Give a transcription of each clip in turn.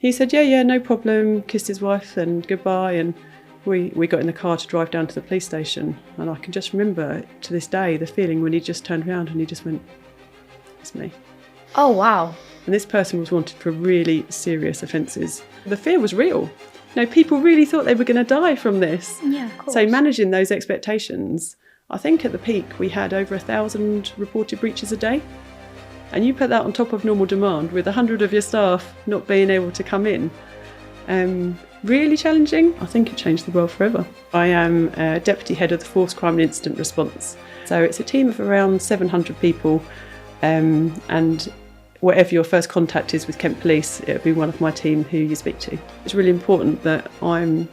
He said, yeah, no problem, kissed his wife and goodbye, and we got in the car to drive down to the police station. And I can just remember to this day the feeling when he just turned around and he just went, it's me. Oh, wow. And this person was wanted for really serious offences. The fear was real. People really thought they were going to die from this. Yeah, of course. So managing those expectations, I think at the peak we had over 1,000 reported breaches a day. And you put that on top of normal demand with 100 of your staff not being able to come in. Really challenging. I think it changed the world forever. I am Deputy Head of the Force Crime and Incident Response. So it's a team of around 700 people, and whatever your first contact is with Kent Police, it'll be one of my team who you speak to. It's really important that I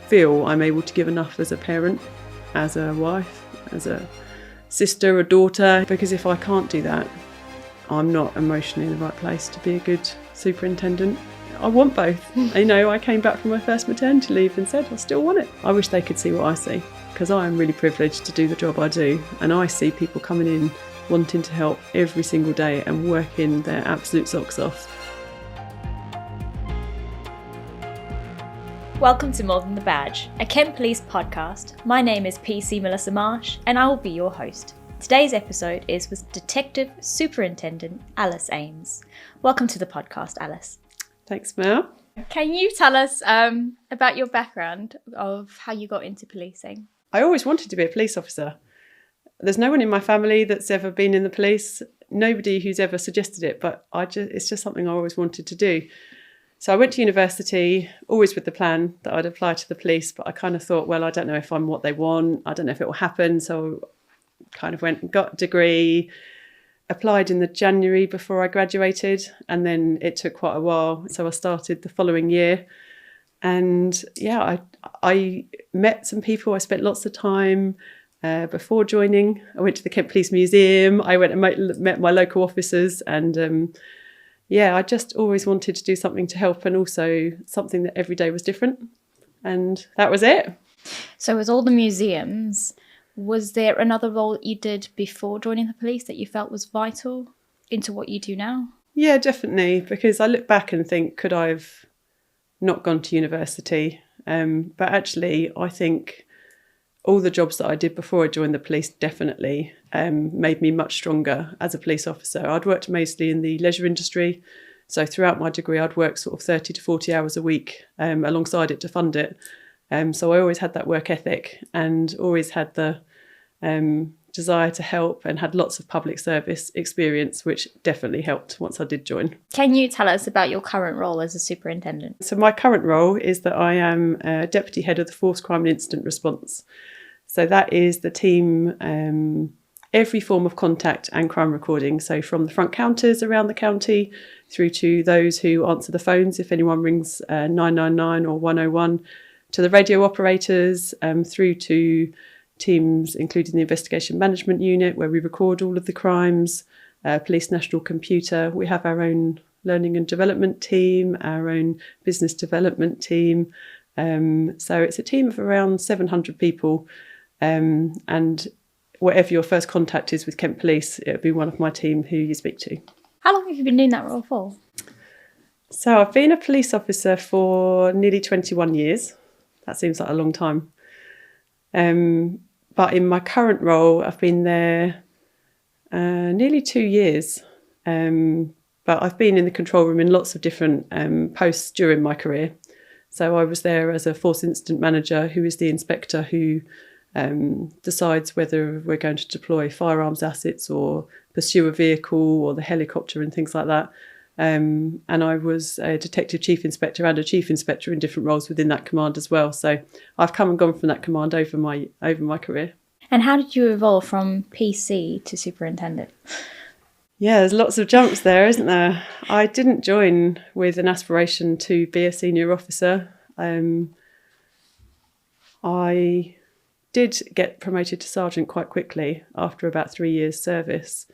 feel I'm able to give enough as a parent, as a wife, as a sister, a daughter, because if I can't do that, I'm not emotionally in the right place to be a good superintendent. I want both. I came back from my first maternity leave and said I still want it. I wish they could see what I see, because I am really privileged to do the job I do, and I see people coming in wanting to help every single day and working their absolute socks off. Welcome to More Than the Badge, a Kent Police podcast. My name is PC Melissa Marsh and I will be your host. Today's episode is with Detective Superintendent Alice Ames. Welcome to the podcast, Alice. Thanks, Mel. Can you tell us about your background of how you got into policing? I always wanted to be a police officer. There's no one in my family that's ever been in the police, nobody who's ever suggested it, but it's just something I always wanted to do. So I went to university, always with the plan that I'd apply to the police, but I kind of thought, well, I don't know if I'm what they want, I don't know if it will happen, so kind of went and got a degree, applied in the January before I graduated, and then it took quite a while. So I started the following year. And yeah, I met some people. I spent lots of time before joining. I went to the Kent Police Museum. I went and met my local officers. And I just always wanted to do something to help, and also something that every day was different. And that was it. So with all the museums, was there another role that you did before joining the police that you felt was vital into what you do now? Yeah, definitely, because I look back and think, could I have not gone to university? But actually, I think all the jobs that I did before I joined the police definitely made me much stronger as a police officer. I'd worked mostly in the leisure industry. So throughout my degree, I'd worked sort of 30 to 40 hours a week alongside it to fund it. So I always had that work ethic and always had the desire to help, and had lots of public service experience, which definitely helped once I did join. Can you tell us about your current role as a superintendent? So my current role is that I am Deputy Head of the Force Crime and Incident Response. So that is the team, every form of contact and crime recording. So from the front counters around the county through to those who answer the phones if anyone rings 999 or 101, to the radio operators, through to teams including the Investigation Management Unit, where we record all of the crimes, Police National Computer. We have our own learning and development team, our own business development team. So it's a team of around 700 people. And whatever your first contact is with Kent Police, it'll be one of my team who you speak to. How long have you been doing that role for? So I've been a police officer for nearly 21 years. That seems like a long time. But in my current role, I've been there nearly 2 years. But I've been in the control room in lots of different posts during my career. So I was there as a force incident manager, who is the inspector who decides whether we're going to deploy firearms assets or pursue a vehicle or the helicopter and things like that. And I was a detective chief inspector and a chief inspector in different roles within that command as well. So I've come and gone from that command over my career. And how did you evolve from PC to superintendent? Yeah, there's lots of jumps there, isn't there? I didn't join with an aspiration to be a senior officer. I did get promoted to sergeant quite quickly after about 3 years service.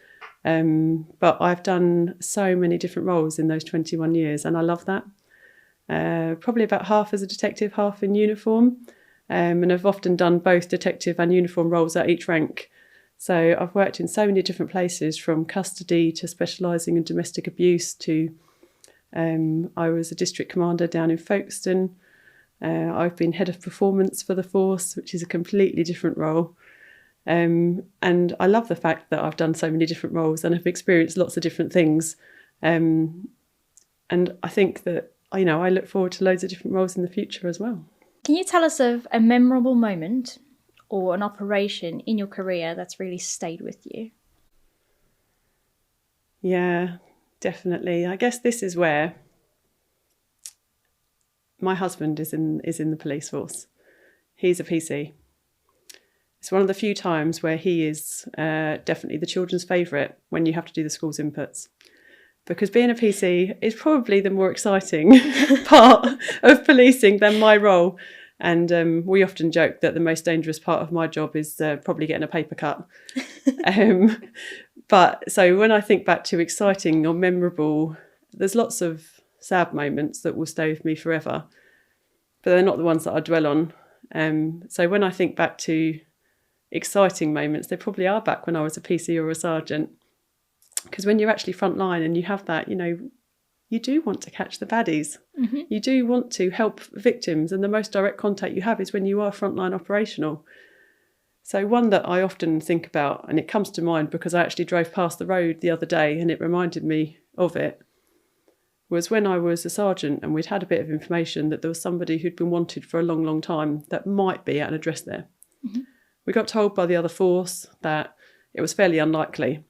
But I've done so many different roles in those 21 years, and I love that. Probably about half as a detective, half in uniform. And I've often done both detective and uniform roles at each rank. So I've worked in so many different places, from custody to specialising in domestic abuse to I was a district commander down in Folkestone. I've been head of performance for the force, which is a completely different role. And I love the fact that I've done so many different roles and have experienced lots of different things. And I think that, I look forward to loads of different roles in the future as well. Can you tell us of a memorable moment or an operation in your career that's really stayed with you? Yeah, definitely. I guess this is where my husband is in the police force. He's a PC. It's one of the few times where he is definitely the children's favourite when you have to do the school's inputs. Because being a PC is probably the more exciting part of policing than my role. And we often joke that the most dangerous part of my job is probably getting a paper cut. But so when I think back to exciting or memorable, there's lots of sad moments that will stay with me forever, but they're not the ones that I dwell on. So when I think back to exciting moments, they probably are back when I was a PC or a sergeant. Because when you're actually frontline and you have that, you do want to catch the baddies. Mm-hmm. You do want to help victims, and the most direct contact you have is when you are frontline operational. So one that I often think about, and it comes to mind because I actually drove past the road the other day and it reminded me of it, was when I was a sergeant and we'd had a bit of information that there was somebody who'd been wanted for a long, long time that might be at an address there. Mm-hmm. We got told by the other force that it was fairly unlikely,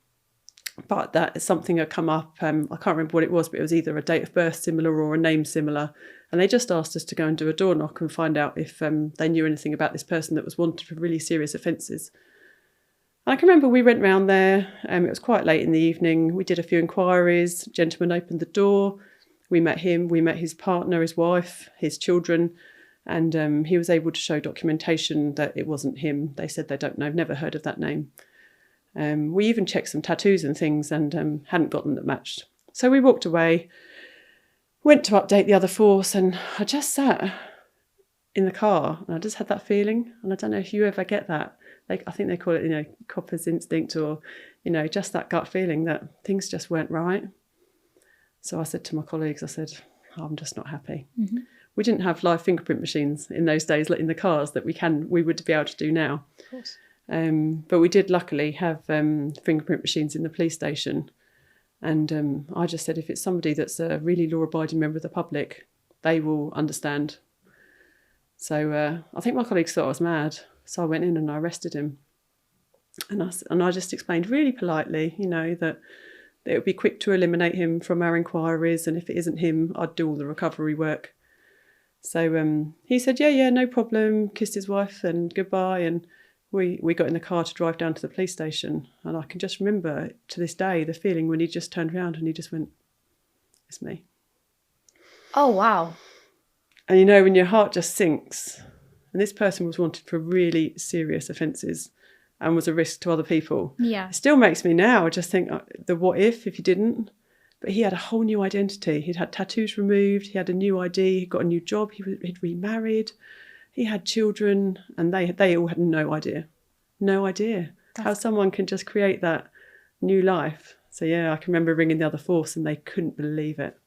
but that something had come up. I can't remember what it was, but it was either a date of birth similar or a name similar. And they just asked us to go and do a door knock and find out if they knew anything about this person that was wanted for really serious offences. I can remember we went round there. It was quite late in the evening. We did a few inquiries. A gentleman opened the door. We met him. We met his partner, his wife, his children. And he was able to show documentation that it wasn't him. They said they don't know, never heard of that name. We even checked some tattoos and things and hadn't got them that matched. So we walked away, went to update the other force, and I just sat in the car and I just had that feeling. And I don't know if you ever get that. I think they call it, copper's instinct, or, just that gut feeling that things just weren't right. So I said to my colleagues, I'm just not happy. Mm-hmm. We didn't have live fingerprint machines in those days, like in the cars, that we would be able to do now. Of course. But we did luckily have fingerprint machines in the police station. And I just said, if it's somebody that's a really law-abiding member of the public, they will understand. So I think my colleagues thought I was mad. So I went in and I arrested him. And I just explained really politely, that it would be quick to eliminate him from our inquiries. And if it isn't him, I'd do all the recovery work. So he said, yeah, no problem, kissed his wife and goodbye. And we got in the car to drive down to the police station. And I can just remember to this day the feeling when he just turned around and he just went, it's me. Oh, wow. And when your heart just sinks, and this person was wanted for really serious offences and was a risk to other people. Yeah. It still makes me now just think the what if you didn't. But he had a whole new identity. He'd had tattoos removed. He had a new ID. He got a new job. He'd remarried. He had children, and they all had no idea. No idea how someone can just create that new life. So, yeah, I can remember ringing the other force and they couldn't believe it.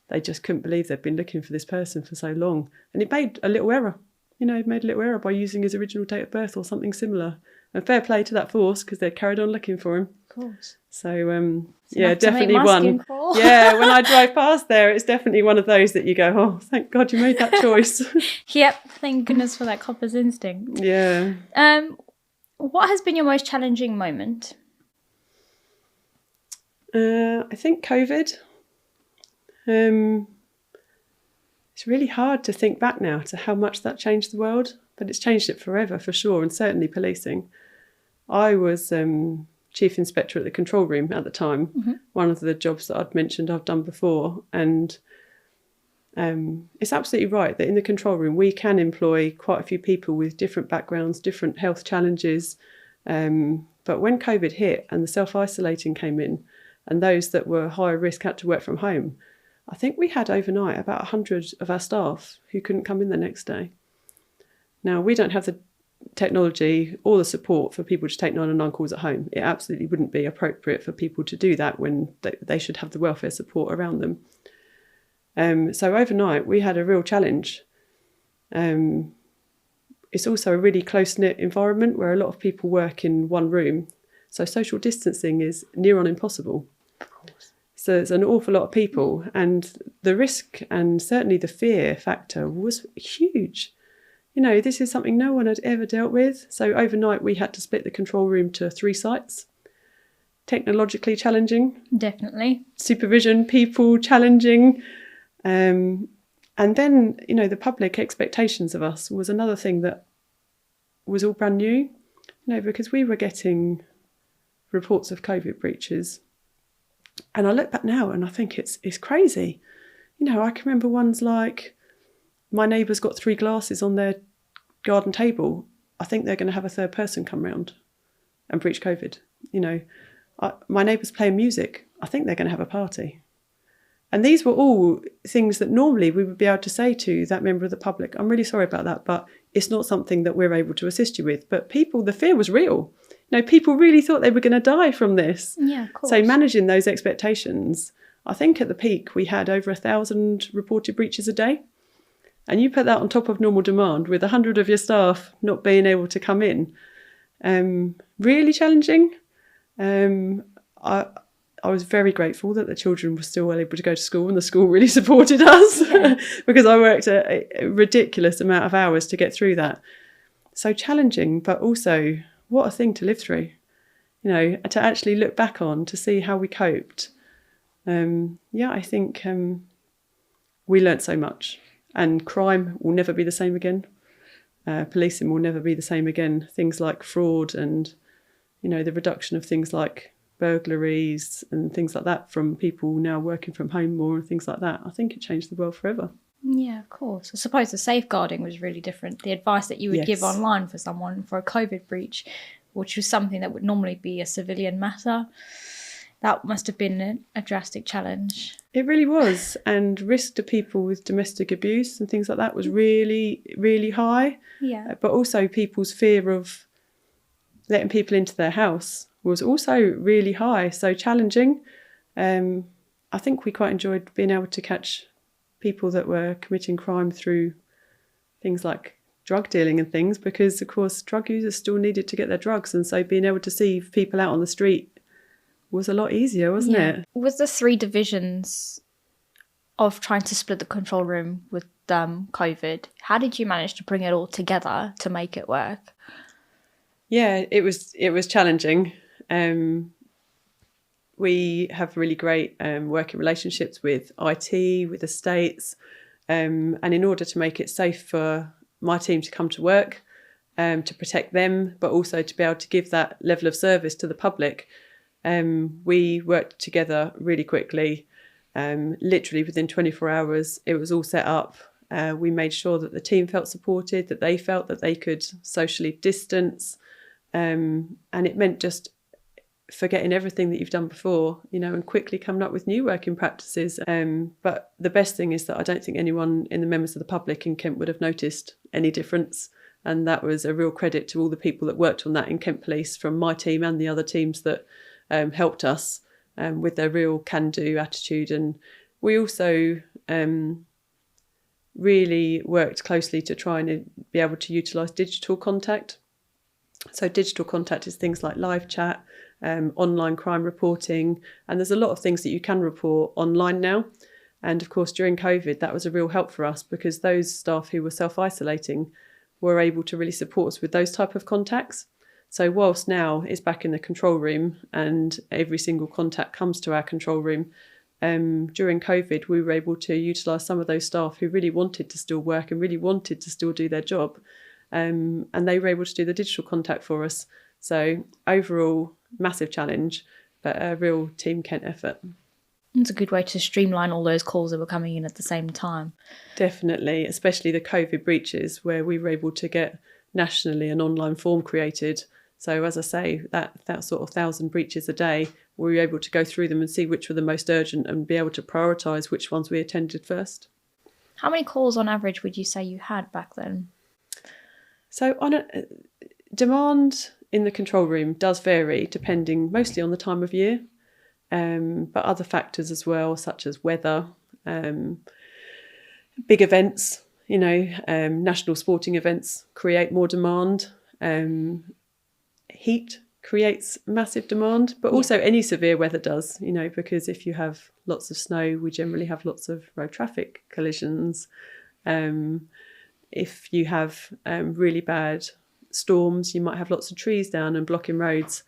They just couldn't believe they'd been looking for this person for so long. And it made a little error. It made a little error by using his original date of birth or something similar. And fair play to that force because they carried on looking for him. Of course. So, yeah, definitely one. Yeah, when I drive past there, it's definitely one of those that you go, oh, thank God you made that choice. Yep, thank goodness for that copper's instinct. Yeah. What has been your most challenging moment? I think COVID. It's really hard to think back now to how much that changed the world, but it's changed it forever for sure, and certainly policing. I was chief inspector at the control room at the time, mm-hmm. one of the jobs that I'd mentioned I've done before, and it's absolutely right that in the control room we can employ quite a few people with different backgrounds, different health challenges, but when COVID hit and the self-isolating came in and those that were higher risk had to work from home, I think we had overnight about 100 of our staff who couldn't come in the next day. Now, we don't have the technology or the support for people to take 999 calls at home. It absolutely wouldn't be appropriate for people to do that when they should have the welfare support around them. So overnight we had a real challenge. It's also a really close-knit environment where a lot of people work in one room. So social distancing is near on impossible. Of course. So there's an awful lot of people, and the risk and certainly the fear factor was huge. You know, this is something no one had ever dealt with. So overnight we had to split the control room to 3 sites. Technologically challenging. Definitely. Supervision, people challenging. And then, you know, the public expectations of us was another thing that was all brand new. You know, because we were getting reports of COVID breaches. And I look back now and I think it's crazy. You know, I can remember ones like, my neighbour's got 3 glasses on their garden table. I think they're going to have a third person come round and breach COVID. You know, my neighbour's playing music. I think they're going to have a party. And these were all things that normally we would be able to say to that member of the public, I'm really sorry about that, but it's not something that we're able to assist you with. But people, the fear was real. You know, people really thought they were going to die from this. Yeah, of course. So managing those expectations, I think at the peak we had over 1,000 reported breaches a day. And you put that on top of normal demand with 100 of your staff not being able to come in. Really challenging. I was very grateful that the children were still able to go to school, and the school really supported us because I worked a ridiculous amount of hours to get through that. So challenging, but also what a thing to live through, you know, to actually look back on to see how we coped. I think we learnt so much, and crime will never be the same again. Policing will never be the same again. Things like fraud and, you know, the reduction of things like burglaries and things like that from people now working from home more and things like that. I think it changed the world forever. Yeah, of course. I suppose the safeguarding was really different. The advice that you would give online for someone for a COVID breach, which was something that would normally be a civilian matter, that must have been a drastic challenge. It really was. And risk to people with domestic abuse and things like that was really, really high. Yeah. But also people's fear of letting people into their house was also really high, so challenging. I think we quite enjoyed being able to catch people that were committing crime through things like drug dealing and things, because of course drug users still needed to get their drugs, and so being able to see people out on the street was a lot easier, wasn't it? Was the 3 divisions of trying to split the control room with COVID, how did you manage to bring it all together to make it work? Yeah, it was challenging. We have really great working relationships with IT, with estates, and in order to make it safe for my team to come to work, to protect them, but also to be able to give that level of service to the public, we worked together really quickly. Literally within 24 hours, it was all set up. We made sure that the team felt supported, that they felt that they could socially distance, and it meant just forgetting everything that you've done before, you know, and quickly coming up with new working practices. But the best thing is that I don't think anyone in the members of the public in Kent would have noticed any difference. And that was a real credit to all the people that worked on that in Kent Police, from my team and the other teams that helped us with their real can-do attitude. And we also really worked closely to try and be able to utilise digital contact. So digital contact is things like live chat, online crime reporting, and there's a lot of things that you can report online now. And of course, during COVID, that was a real help for us, because those staff who were self-isolating were able to really support us with those type of contacts. So whilst now it's back in the control room and every single contact comes to our control room, during COVID, we were able to utilise some of those staff who really wanted to still work and really wanted to still do their job. And they were able to do the digital contact for us. So overall, massive challenge, but a real Team Kent effort. It's a good way to streamline all those calls that were coming in at the same time. Definitely, especially the COVID breaches, where we were able to get nationally an online form created. So as I say, that sort of 1,000 breaches a day, we were able to go through them and see which were the most urgent and be able to prioritise which ones we attended first. How many calls on average would you say you had back then? So demand in the control room does vary depending mostly on the time of year, but other factors as well, such as weather. Big events, national sporting events create more demand. Heat creates massive demand, but also any severe weather does, because if you have lots of snow, we generally have lots of road traffic collisions. If you have really bad storms, you might have lots of trees down and blocking roads.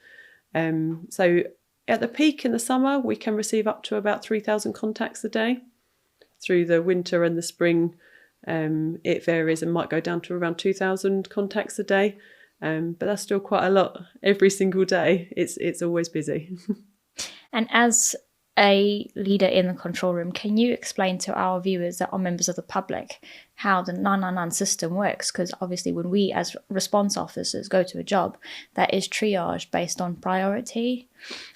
So at the peak in the summer, we can receive up to about 3,000 contacts a day. Through the winter and the spring, it varies and might go down to around 2,000 contacts a day. But that's still quite a lot every single day. It's always busy. And as a leader in the control room, can you explain to our viewers that are members of the public how the 999 system works? Because obviously when we as response officers go to a job, that is triage based on priority.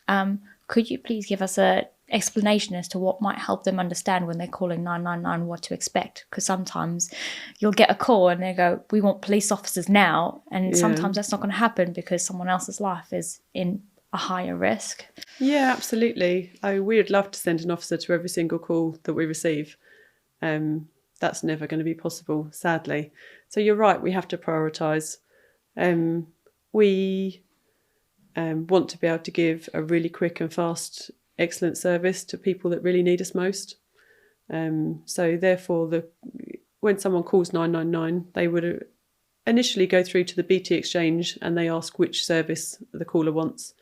Could you please give us an explanation as to what might help them understand when they're calling 999 what to expect? Because sometimes you'll get a call and they go, we want police officers now, and sometimes that's not going to happen because someone else's life is in a higher risk. Yeah, absolutely. We would love to send an officer to every single call that we receive. That's never going to be possible, sadly. So you're right, we have to prioritise. We want to be able to give a really quick and fast, excellent service to people that really need us most. So therefore, when someone calls 999, they would initially go through to the BT exchange and they ask which service the caller wants.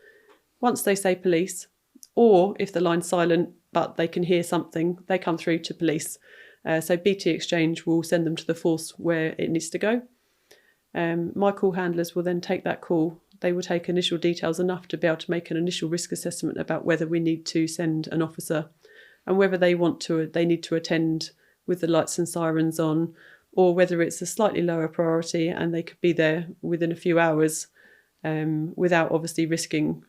Once they say police, or if the line's silent but they can hear something, they come through to police. So BT exchange will send them to the force where it needs to go. My call handlers will then take that call. They will take initial details enough to be able to make an initial risk assessment about whether we need to send an officer and whether they need to attend with the lights and sirens on, or whether it's a slightly lower priority and they could be there within a few hours without obviously risking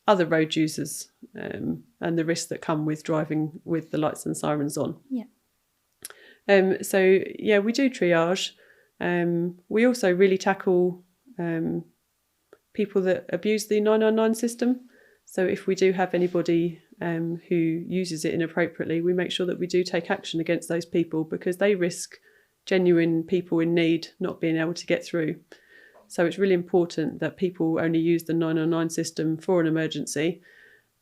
other road users and the risks that come with driving with the lights and sirens on. So we do triage. We also really tackle people that abuse the 999 system. So if we do have anybody who uses it inappropriately, we make sure that we do take action against those people, because they risk genuine people in need not being able to get through. So it's really important that people only use the 999 system for an emergency.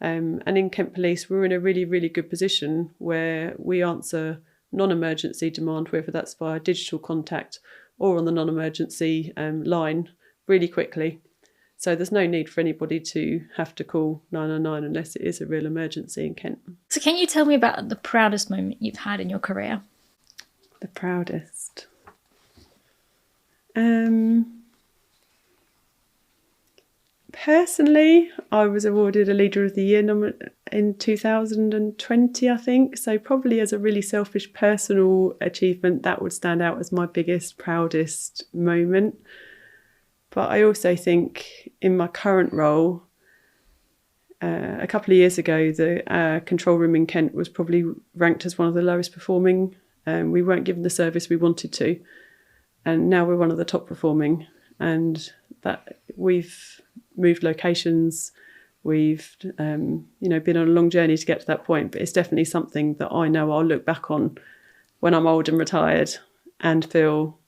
And in Kent Police, we're in a really, really good position where we answer non-emergency demand, whether that's via digital contact or on the non-emergency line, really quickly. So there's no need for anybody to have to call 999 unless it is a real emergency in Kent. So can you tell me about the proudest moment you've had in your career? The proudest? Personally, I was awarded a Leader of the Year in 2020, I think. So probably as a really selfish personal achievement, that would stand out as my biggest, proudest moment. But I also think in my current role, a couple of years ago, the control room in Kent was probably ranked as one of the lowest performing. We weren't given the service we wanted to. And now we're one of the top performing. And that we've moved locations, we've been on a long journey to get to that point, but it's definitely something that I know I'll look back on when I'm old and retired and feel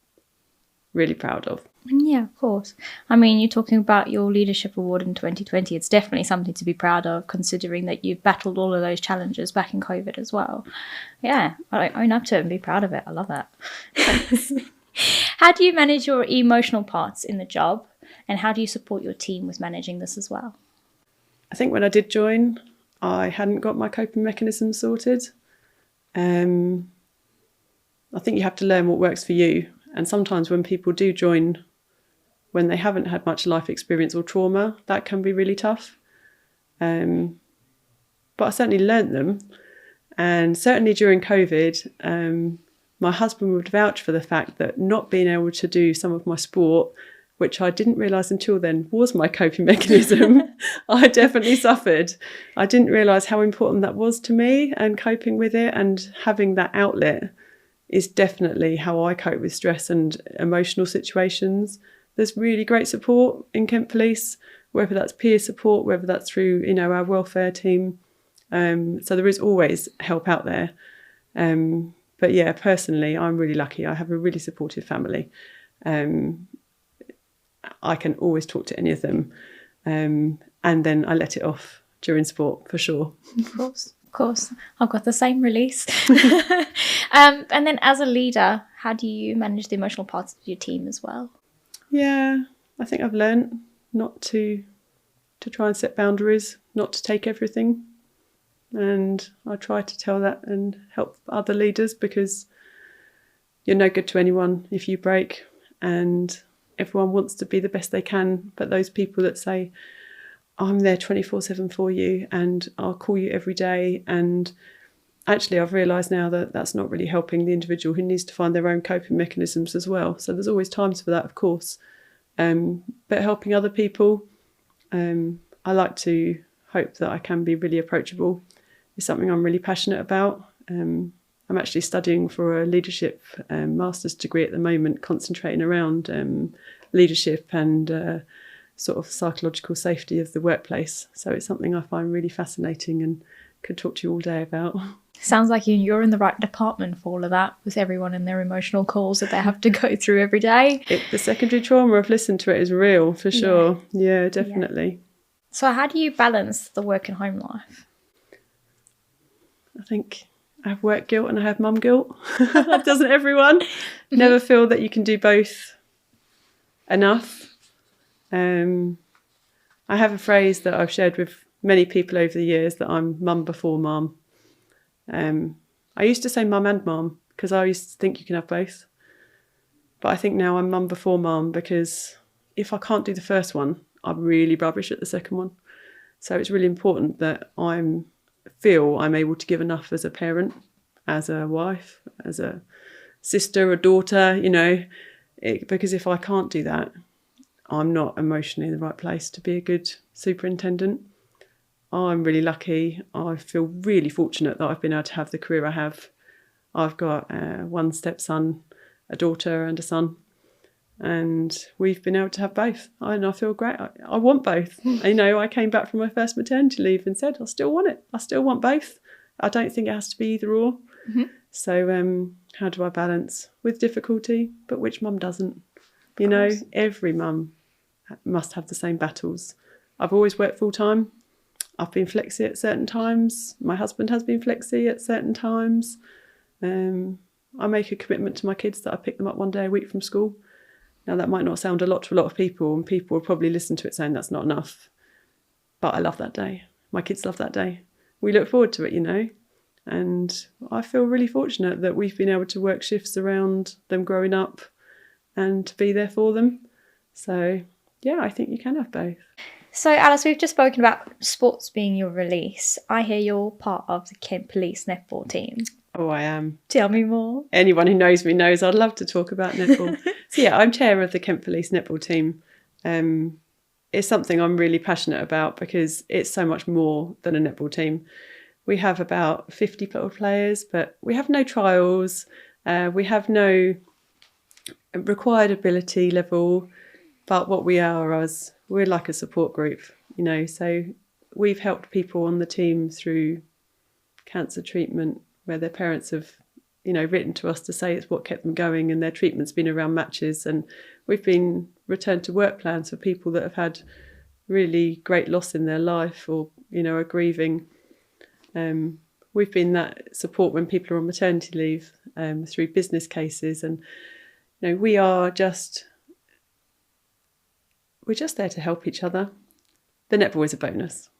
really proud of. Yeah, of course. I mean, you're talking about your leadership award in 2020. It's definitely something to be proud of, considering that you've battled all of those challenges back in COVID as well. Yeah, I own up to it and be proud of it. I love that. How do you manage your emotional parts in the job, and how do you support your team with managing this as well? I think when I did join, I hadn't got my coping mechanism sorted. I think you have to learn what works for you. And sometimes when people do join, when they haven't had much life experience or trauma, that can be really tough. But I certainly learnt them. And certainly during COVID, my husband would vouch for the fact that not being able to do some of my sport, which I didn't realise until then was my coping mechanism, I definitely suffered. I didn't realise how important that was to me and coping with it, and having that outlet is definitely how I cope with stress and emotional situations. There's really great support in Kent Police, whether that's peer support, whether that's through our welfare team. So there is always help out there. But yeah, personally, I'm really lucky. I have a really supportive family. I can always talk to any of them. And then I let it off during sport, for sure. Of course. I've got the same release. And then as a leader, how do you manage the emotional parts of your team as well? Yeah, I think I've learnt not to try and set boundaries, not to take everything. And I try to tell that and help other leaders, because you're no good to anyone if you break, and everyone wants to be the best they can. But those people that say, I'm there 24/7 for you and I'll call you every day, and actually I've realised now that that's not really helping the individual, who needs to find their own coping mechanisms as well. So there's always times for that, of course. But helping other people, I like to hope that I can be really approachable, is something I'm really passionate about. I'm actually studying for a leadership master's degree at the moment, concentrating around leadership and sort of psychological safety of the workplace. So it's something I find really fascinating and could talk to you all day about. Sounds like you're in the right department for all of that, with everyone and their emotional calls that they have to go through every day. The secondary trauma, I've listened to it, is real, for sure. Yeah, definitely. Yeah. So how do you balance the work and home life? I think I have work guilt and I have mum guilt. Doesn't everyone? Never feel that you can do both enough. I have a phrase that I've shared with many people over the years, that I'm mum before mum. I used to say mum and mum because I used to think you can have both. But I think now I'm mum before mum, because if I can't do the first one, I'm really rubbish at the second one. So it's really important that I feel I'm able to give enough as a parent, as a wife, as a sister, a daughter, because if I can't do that, I'm not emotionally in the right place to be a good superintendent. I'm really lucky. I feel really fortunate that I've been able to have the career I have. I've got one stepson, a daughter and a son, and we've been able to have both. And I feel great. I want both. I came back from my first maternity leave and said, I still want it. I still want both. I don't think it has to be either or. Mm-hmm. So how do I balance? With difficulty, but which mum doesn't? Every mum must have the same battles. I've always worked full time. I've been flexi at certain times. My husband has been flexi at certain times. I make a commitment to my kids that I pick them up one day a week from school. Now, that might not sound a lot to a lot of people, and people will probably listen to it saying that's not enough. But I love that day. My kids love that day. We look forward to it, And I feel really fortunate that we've been able to work shifts around them growing up and to be there for them. So, yeah, I think you can have both. So, Alice, we've just spoken about sports being your release. I hear you're part of the Kent Police netball team. Oh, I am. Tell me more. Anyone who knows me knows I'd love to talk about netball. So, yeah, I'm chair of the Kent Police netball team. It's something I'm really passionate about because it's so much more than a netball team. We have about 50 players, but we have no trials. We have no required ability level. But what we are is we're like a support group, So we've helped people on the team through cancer treatment where their parents have, written to us to say it's what kept them going, and their treatment's been around matches. And we've been return to work plans for people that have had really great loss in their life or, are grieving. We've been that support when people are on maternity leave through business cases. And, we're just there to help each other. The netball is a bonus.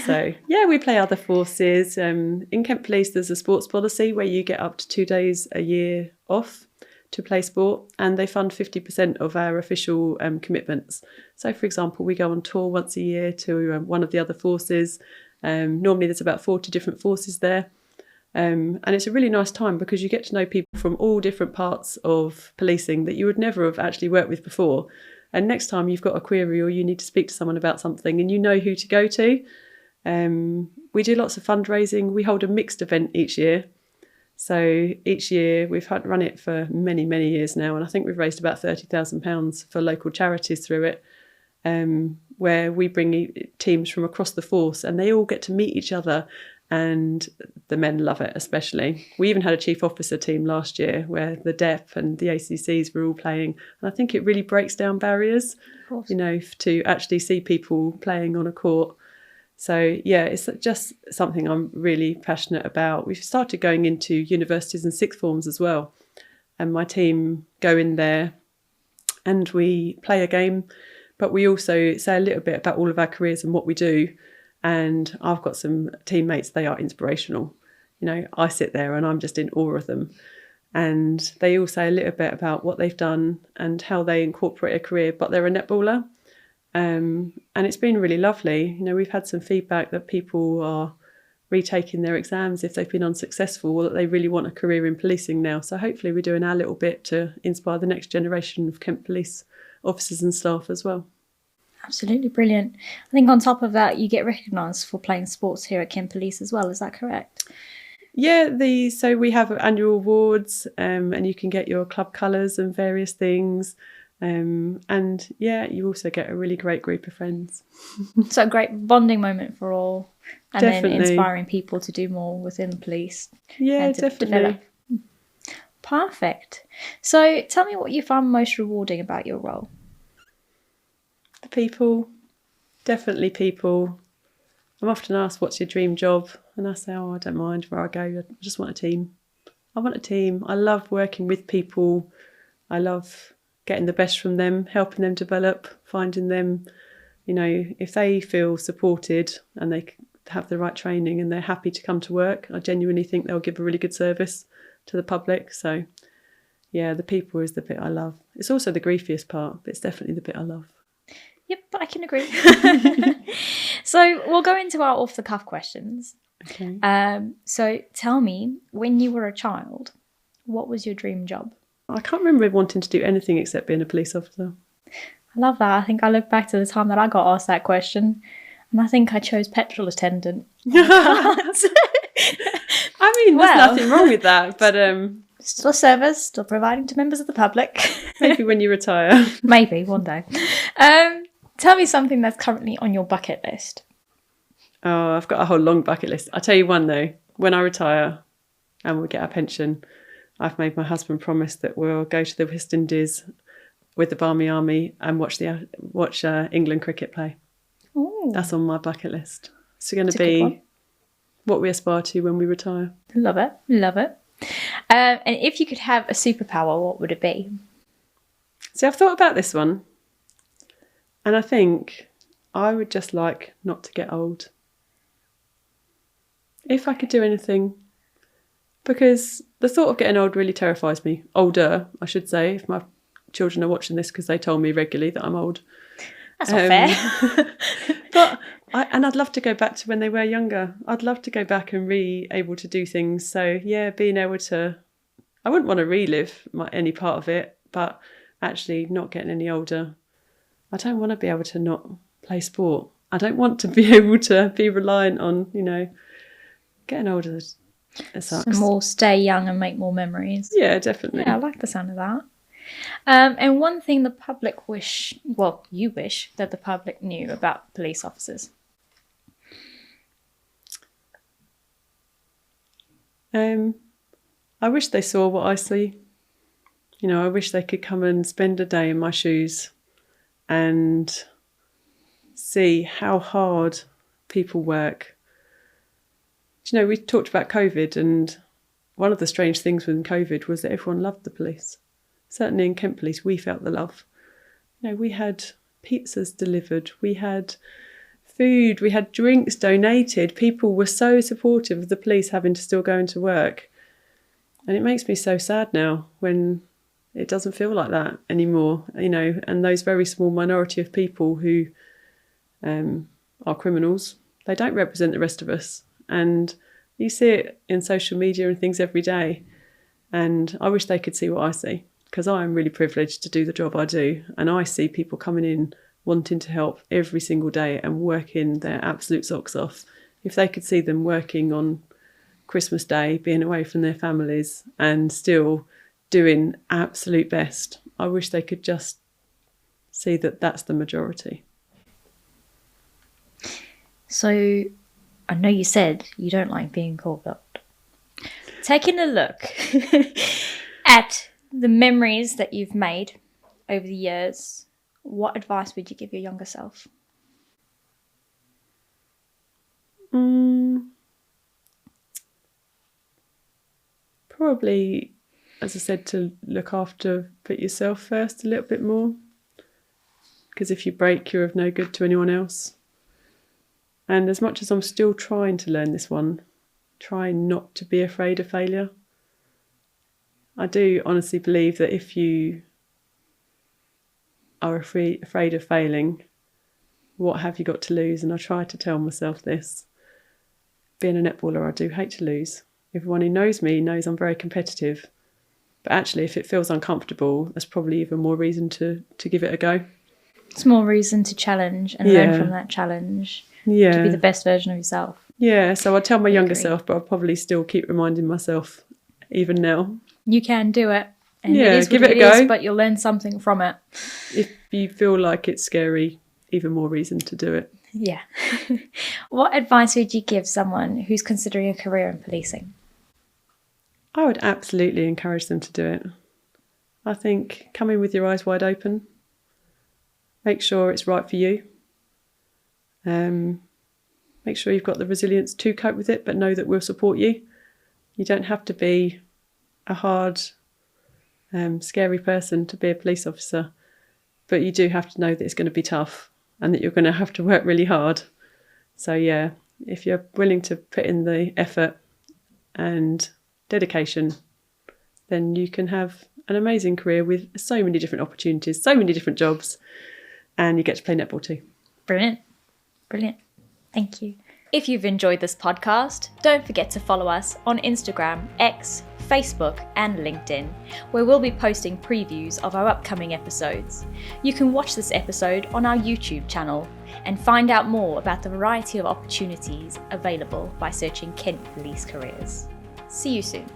So, yeah, we play other forces. In Kent Police, there's a sports policy where you get up to 2 days a year off to play sport, and they fund 50% of our official commitments. So, for example, we go on tour once a year to one of the other forces. Normally there's about 40 different forces there. And it's a really nice time because you get to know people from all different parts of policing that you would never have actually worked with before. And next time you've got a query or you need to speak to someone about something and you know who to go to. We do lots of fundraising. We hold a mixed event each year. So each year we've run it for many, many years now. And I think we've raised about £30,000 for local charities through it, where we bring teams from across the force and they all get to meet each other and the men love it especially. We even had a chief officer team last year where the DEP and the ACCs were all playing, and I think it really breaks down barriers, to actually see people playing on a court. So yeah, it's just something I'm really passionate about. We've started going into universities and sixth forms as well, and my team go in there and we play a game, but we also say a little bit about all of our careers and what we do. And I've got some teammates, they are inspirational. I sit there and I'm just in awe of them. And they all say a little bit about what they've done and how they incorporate a career, but they're a netballer. And it's been really lovely. We've had some feedback that people are retaking their exams if they've been unsuccessful, or that they really want a career in policing now. So hopefully we're doing our little bit to inspire the next generation of Kent Police officers and staff as well. Absolutely brilliant. I think on top of that, you get recognised for playing sports here at Kent Police as well. Is that correct? Yeah, so we have annual awards, and you can get your club colours and various things. And yeah, you also get a really great group of friends. So a great bonding moment for all, and Definitely. Then inspiring people to do more within the police. Yeah, definitely. Develop. Perfect. So tell me what you found most rewarding about your role. The people, definitely people. I'm often asked, what's your dream job? And I say, I don't mind where I go. I just want a team. I want a team. I love working with people. I love getting the best from them, helping them develop, finding them, if they feel supported and they have the right training and they're happy to come to work, I genuinely think they'll give a really good service to the public. So yeah, the people is the bit I love. It's also the griefiest part, but it's definitely the bit I love. Yep, I can agree. So we'll go into our off-the-cuff questions. Okay. So tell me, when you were a child, what was your dream job? I can't remember wanting to do anything except being a police officer. I love that. I think I look back to the time that I got asked that question, and I think I chose petrol attendant. I mean, there's nothing wrong with that, but still a service, still providing to members of the public. Maybe when you retire. Maybe one day. Tell me something that's currently on your bucket list. Oh, I've got a whole long bucket list. I'll tell you one though. When I retire and we get our pension, I've made my husband promise that we'll go to the West Indies with the Barmy Army and watch England cricket play. Ooh. That's on my bucket list. It's going to be what we aspire to when we retire. Love it. Love it. And if you could have a superpower, what would it be? See, I've thought about this one. And I think I would just like not to get old. If I could do anything. Because the thought of getting old really terrifies me. Older, I should say, if my children are watching this, because they told me regularly that I'm old. That's not fair. But I'd love to go back to when they were younger. I'd love to go back and be able to do things. So yeah, being able to, I wouldn't want to relive any part of it, but actually not getting any older. I don't want to be able to not play sport. I don't want to be able to be reliant on, getting older. So more stay young and make more memories. Yeah, definitely. Yeah, I like the sound of that. And one thing the public you wish that the public knew about police officers. I wish they saw what I see. I wish they could come and spend a day in my shoes and see how hard people work. We talked about COVID, and one of the strange things with COVID was that everyone loved the police. Certainly in Kent Police, we felt the love. We had pizzas delivered, we had food, we had drinks donated. People were so supportive of the police having to still go into work. And it makes me so sad now when it doesn't feel like that anymore, and those very small minority of people who are criminals, they don't represent the rest of us. And you see it in social media and things every day. And I wish they could see what I see, because I am really privileged to do the job I do. And I see people coming in wanting to help every single day and working their absolute socks off. If they could see them working on Christmas Day, being away from their families and still doing absolute best, I wish they could just see that that's the majority. So I know you said you don't like being called up. Taking a look at the memories that you've made over the years, what advice would you give your younger self? Probably, as I said, to put yourself first a little bit more. Because if you break, you're of no good to anyone else. And as much as I'm still trying to learn this one, try not to be afraid of failure. I do honestly believe that if you are afraid of failing, what have you got to lose? And I try to tell myself this. Being a netballer, I do hate to lose. Everyone who knows me knows I'm very competitive. But actually, if it feels uncomfortable, that's probably even more reason to give it a go. It's more reason to challenge and learn from that challenge. To be the best version of yourself. Yeah, so I tell my younger self, but I'll probably still keep reminding myself even now. You can do it. And yeah, it is give what it a go. But you'll learn something from it. If you feel like it's scary, even more reason to do it. Yeah. What advice would you give someone who's considering a career in policing? I would absolutely encourage them to do it. I think come in with your eyes wide open. Make sure it's right for you. Make sure you've got the resilience to cope with it, but know that we'll support you. You don't have to be a hard, scary person to be a police officer, but you do have to know that it's going to be tough and that you're going to have to work really hard. So yeah, if you're willing to put in the effort and dedication, then you can have an amazing career with so many different opportunities, so many different jobs, and you get to play netball too. Brilliant. Brilliant. Thank you. If you've enjoyed this podcast, don't forget to follow us on Instagram, X, Facebook and LinkedIn, where we'll be posting previews of our upcoming episodes. You can watch this episode on our YouTube channel and find out more about the variety of opportunities available by searching Kent Police Careers. See you soon.